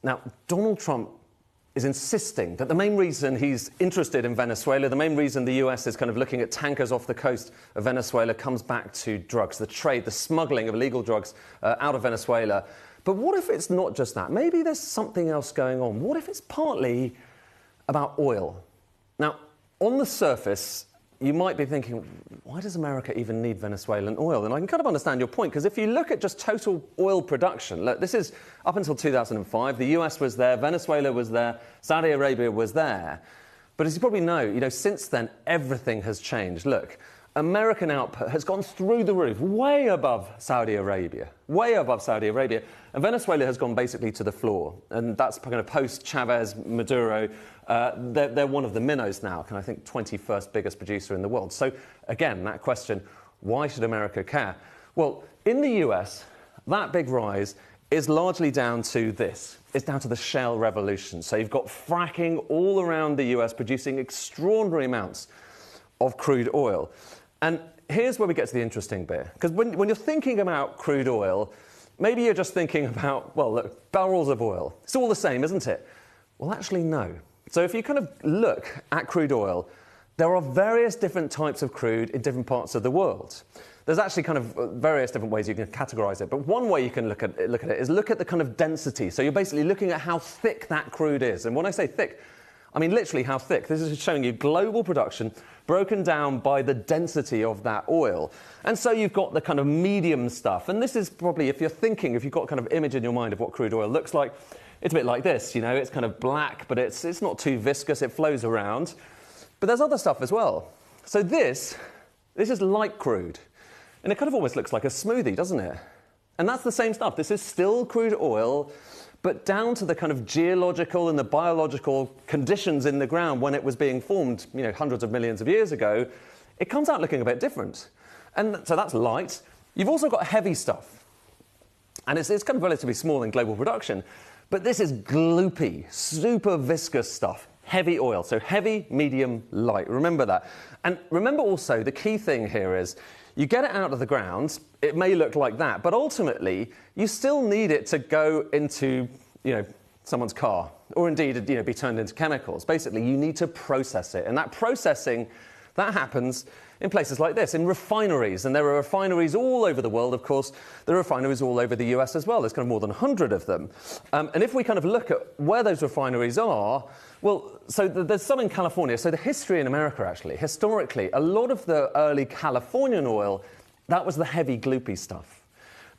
Now, Donald Trump is insisting that the main reason he's interested in Venezuela, the main reason the US is kind of looking at tankers off the coast of Venezuela comes back to drugs, the trade, the smuggling of illegal drugs out of Venezuela. But what if it's not just that? Maybe there's something else going on. What if it's partly about oil? Now, on the surface, you might be thinking, why does America even need Venezuelan oil? And I can kind of understand your point, because if you look at just total oil production, look, this is up until 2005, the US was there, Venezuela was there, Saudi Arabia was there. But as you probably know, since then, everything has changed. Look, American output has gone through the roof, way above Saudi Arabia, and Venezuela has gone basically to the floor. And that's kind of post-Chavez, Maduro. They're one of the minnows now, I think 21st biggest producer in the world. So again, that question, why should America care? Well, in the US, that big rise is largely down to this. It's down to the shale revolution. So you've got fracking all around the US producing extraordinary amounts of crude oil. And here's where we get to the interesting bit. Because when you're thinking about crude oil, maybe you're just thinking about, well, look, barrels of oil. It's all the same, isn't it? Well, actually, no. So if you kind of look at crude oil, there are various different types of crude in different parts of the world. There's actually kind of various different ways you can categorize it. But one way you can look at it is look at the kind of density. So you're basically looking at how thick that crude is. And when I say thick, I mean literally how thick. This is showing you global production broken down by the density of that oil. And so you've got the kind of medium stuff. And this is probably, if you've got kind of image in your mind of what crude oil looks like, it's a bit like this, it's kind of black, but it's not too viscous, it flows around. But there's other stuff as well. So this is light crude. And it kind of almost looks like a smoothie, doesn't it? And that's the same stuff. This is still crude oil, but down to the kind of geological and the biological conditions in the ground when it was being formed, hundreds of millions of years ago, it comes out looking a bit different. And so that's light. You've also got heavy stuff. And it's kind of relatively small in global production. But this is gloopy, super viscous stuff. Heavy oil. So heavy, medium, light. Remember that. And remember also, the key thing here is, you get it out of the ground, it may look like that, but ultimately, you still need it to go into, someone's car, or indeed, be turned into chemicals. Basically, you need to process it. And that processing, that happens in places like this, in refineries. And there are refineries all over the world, of course. There are refineries all over the US as well. There's kind of more than 100 of them. And if we kind of look at where those refineries are, well, so there's some in California. So the history in America, actually, historically, a lot of the early Californian oil, that was the heavy, gloopy stuff.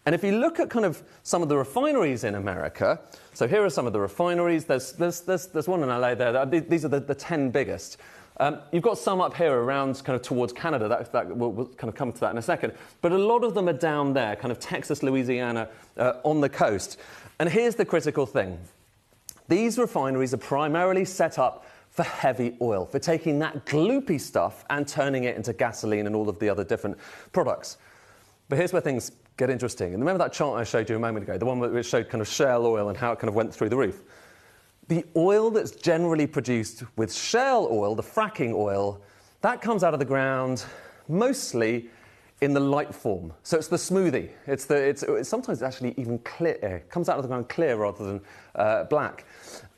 And if you look at kind of some of the refineries in America, so here are some of the refineries. There's one in LA there. These are the 10 biggest. You've got some up here around kind of towards Canada. We'll kind of come to that in a second. But a lot of them are down there, kind of Texas, Louisiana, on the coast. And here's the critical thing. These refineries are primarily set up for heavy oil, for taking that gloopy stuff and turning it into gasoline and all of the other different products. But here's where things get interesting. And remember that chart I showed you a moment ago, the one which showed kind of shale oil and how it kind of went through the roof? The oil that's generally produced with shale oil, the fracking oil, that comes out of the ground mostly in the light form. So it's the smoothie. It's sometimes actually even clear. It comes out of the ground clear rather than black.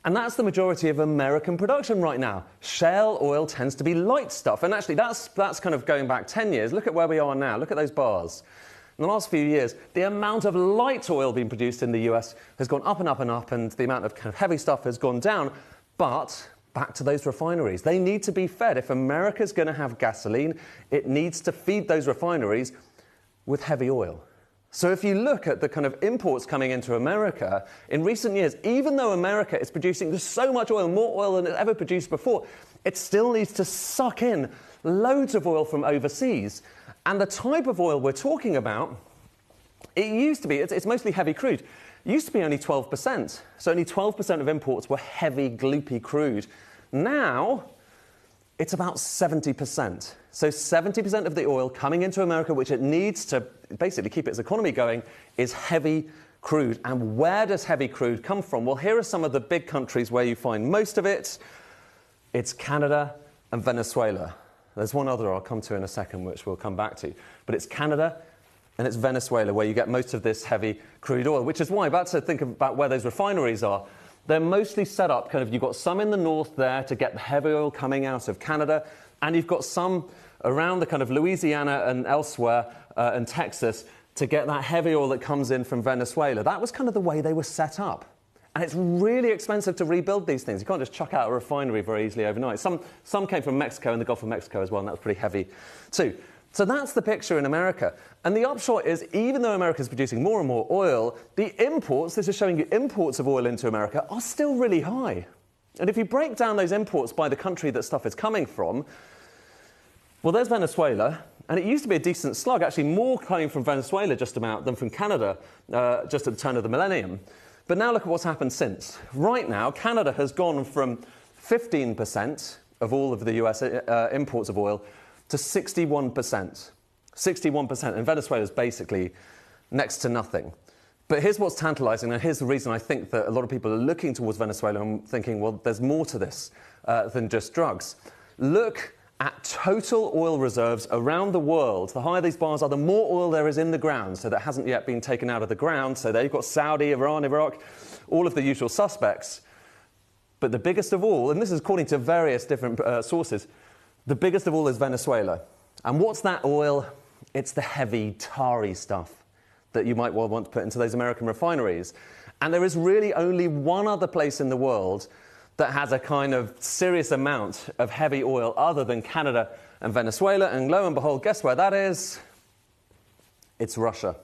And that's the majority of American production right now. Shale oil tends to be light stuff. And actually, that's kind of going back 10 years. Look at where we are now. Look at those bars. In the last few years, the amount of light oil being produced in the US has gone up and up and up, and the amount of kind of heavy stuff has gone down. But back to those refineries. They need to be fed. If America's going to have gasoline, it needs to feed those refineries with heavy oil. So if you look at the kind of imports coming into America, in recent years, even though America is producing so much oil, more oil than it's ever produced before, it still needs to suck in loads of oil from overseas. And the type of oil we're talking about, it used to be, it's mostly heavy crude. It used to be only 12%. So only 12% of imports were heavy, gloopy crude. Now, it's about 70%. So 70% of the oil coming into America, which it needs to basically keep its economy going, is heavy crude. And where does heavy crude come from? Well, here are some of the big countries where you find most of it. It's Canada and Venezuela. There's one other I'll come to in a second, which we'll come back to. But it's Canada and it's Venezuela where you get most of this heavy crude oil, which is why, about to think about where those refineries are, they're mostly set up you've got some in the north there to get the heavy oil coming out of Canada, and you've got some around the Louisiana and elsewhere and Texas to get that heavy oil that comes in from Venezuela. That was the way they were set up. And it's really expensive to rebuild these things. You can't just chuck out a refinery very easily overnight. Some came from Mexico and the Gulf of Mexico as well, and that was pretty heavy too. So that's the picture in America. And the upshot is, even though America is producing more and more oil, the imports, this is showing you imports of oil into America, are still really high. And if you break down those imports by the country that stuff is coming from, well, there's Venezuela. And it used to be a decent slug, actually more coming from Venezuela just about than from Canada just at the turn of the millennium. But now look at what's happened since. Right now, Canada has gone from 15% of all of the US imports of oil to 61%. 61%. And Venezuela is basically next to nothing. But here's what's tantalizing, and here's the reason I think that a lot of people are looking towards Venezuela and thinking, well, there's more to this than just drugs. Look at total oil reserves around the world. The higher these bars are, the more oil there is in the ground, so that hasn't yet been taken out of the ground. So there you've got Saudi, Iran, Iraq, all of the usual suspects. But the biggest of all, and this is according to various different sources, the biggest of all is Venezuela. And what's that oil? It's the heavy, tarry stuff that you might well want to put into those American refineries. And there is really only one other place in the world that has a serious amount of heavy oil other than Canada and Venezuela. And lo and behold, guess where that is? It's Russia.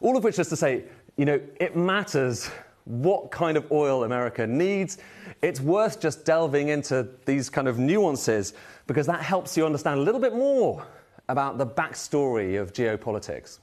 All of which is to say, it matters what kind of oil America needs. It's worth just delving into these nuances because that helps you understand a little bit more about the backstory of geopolitics.